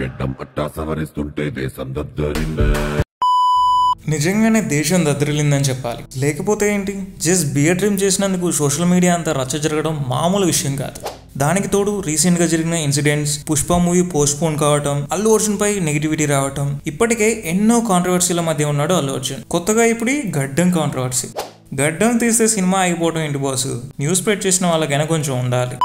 గెడ్డం పట్టా సవరిస్తుంటే దేశం దద్దరిందే. నిజంగానే దేశం దద్దరిల్లిందని చెప్పాలి. లేకపోతే ఏంటి, జస్ట్ బియర్ డ్రీమ్ చేసినందుకు సోషల్ మీడియా అంతా రచ్చ జరగడం మామూలు విషయం కాదు. దానికి తోడు రీసెంట్ గా జరిగిన incidents, Pushpa movie post phone కావటం, అల్లు అర్జున్ పై నెగిటివిటీ రావటం, ఇప్పటికే ఎన్నో కాంట్రవర్సీల మధ్య ఉన్నాడు అల్లు అర్జున్. కొత్తగా ఇప్పుడు గడ్డం కాంట్రవర్సీ. గడ్డం తీస్తే సినిమా అయిపోవటం ఏంటి బాసు, న్యూస్ స్ప్రెడ్ చేసిన వాళ్ళకైనా కొంచెం ఉండాలి.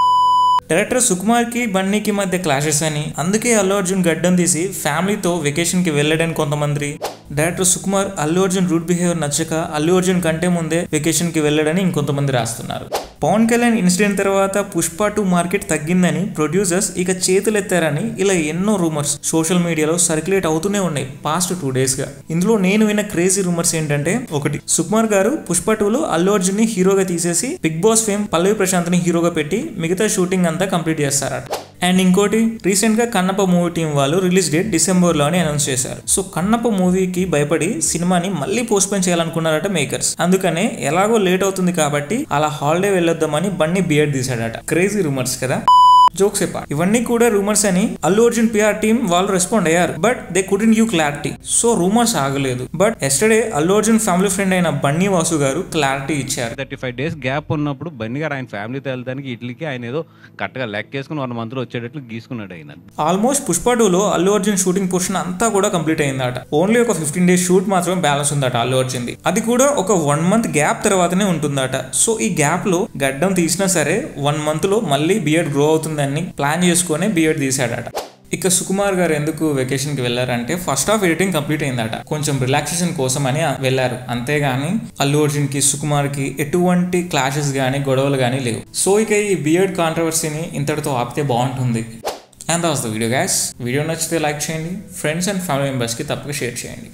డైరెక్టర్ సుకుమార్ కి బన్నీకి మధ్య క్లాషెస్ అని, అందుకే అల్లు అర్జున్ గడ్డం తీసి ఫ్యామిలీతో వెకేషన్ కి వెళ్ళాడని కొంతమంది, director Sukumar Allu Arjun rude behaviour నచ్చక అల్లు అర్జున్ కంటే ముందే వెకేషన్ కి వెళ్ళాడని ఇంకొంతమంది రాస్తున్నారు. పవన్ కళ్యాణ్ ఇన్సిడెంట్ తర్వాత పుష్ప 2 మార్కెట్ తగ్గిందని ప్రొడ్యూసర్స్ ఇక చేతులెత్తారని ఇలా ఎన్నో రూమర్స్ సోషల్ మీడియాలో సర్క్యులేట్ అవుతూనే ఉన్నాయి పాస్ట్ 2 days గా. ఇందులో నేను విన్న క్రేజీ రూమర్స్ ఏంటంటే, ఒకటి, సుకుమార్ గారు పుష్ప 2లో అల్లు అర్జున్ ని హీరోగా తీసేసి బిగ్ బాస్ ఫేమ్ పల్లవి ప్రశాంత్ ని హీరోగా పెట్టి మిగతా షూటింగ్ అంతా కంప్లీట్ చేస్తారట. అండ్ ఇంకోటి, రీసెంట్ గా కన్నప్ప మూవీ టీం వాళ్ళు రిలీజ్ డేట్ డిసెంబర్ లో అని అనౌన్స్ చేశారు. సో కన్నప్ప మూవీకి భయపడి సినిమాని మళ్ళీ పోస్ట్ పోన్ చేయాలనుకున్నారట మేకర్స్. అందుకనే ఎలాగో లేట్ అవుతుంది కాబట్టి అలా హాలిడే వెళ్ళొద్దామని బన్నీ బియర్డ్ తీసాడట. క్రేజీ రూమర్స్ కదా. జోక్స్ ఎప్పా, ఇవన్నీ కూడా రూమర్స్ అని అల్లు అర్జున్ పిఆర్ టీమ్ వాళ్ళు రెస్పాండ్ అయ్యారు. But they couldn't give clarity. So rumours ఆగలేదు. But yesterday Allu Arjun family friend అయిన బన్నీ వాసు గారు క్లారిటీ ఇచ్చారు. 35 days గ్యాప్ ఉన్నప్పుడు బన్నీ గారు ఆయన ఫ్యామిలీతో వెళ్తానికి ఇట్లీకి ఆయన ఏదో కరెక్ట్గా లెక్కేసుకుని 1 month లో వచ్చేటట్లు గీసుకున్నాడు ఆయన. ఆల్మోస్ట్ పుష్ప 2లో అల్లు అర్జున్ షూటింగ్ పోర్షన్ అంతా కూడా కంప్లీట్ అయిందట. ఓన్లీ ఒక 15 days షూట్ మాత్రమే బ్యాలెన్స్ ఉందట అల్లు అర్జున్ది. అది కూడా ఒక 1 month గ్యాప్ తర్వాతనే ఉంటుందట. సో ఈ గ్యాప్ లో గడ్డం తీసినా సరే 1 month లో మళ్ళీ బియర్డ్ గ్రో అవుతుందని ప్లాన్ చేసుకుని బియర్డ్ తీసాడట. ఇక సుకుమార్ గారు ఎందుకు వెకేషన్ కి వెళ్లారంటే, ఫస్ట్ హాఫ్ ఎడిటింగ్ కంప్లీట్ అయిందట, కొంచెం రిలాక్సేషన్ కోసం అని వెళ్లారు. అంతేగాని అల్లు అర్జున్ కి సుకుమార్ కి ఎటువంటి క్లాషెస్ గానీ గొడవలు గానీ లేవు. సో ఇక ఈ బియర్డ్ కాంట్రవర్సీని ఇంతటితో ఆపితే బాగుంటుంది. And that's the video guys. Video నచ్చితే లైక్ చేయండి, ఫ్రెండ్స్ అండ్ ఫ్యామిలీ మెంబర్స్ కి తప్పక షేర్ చేయండి.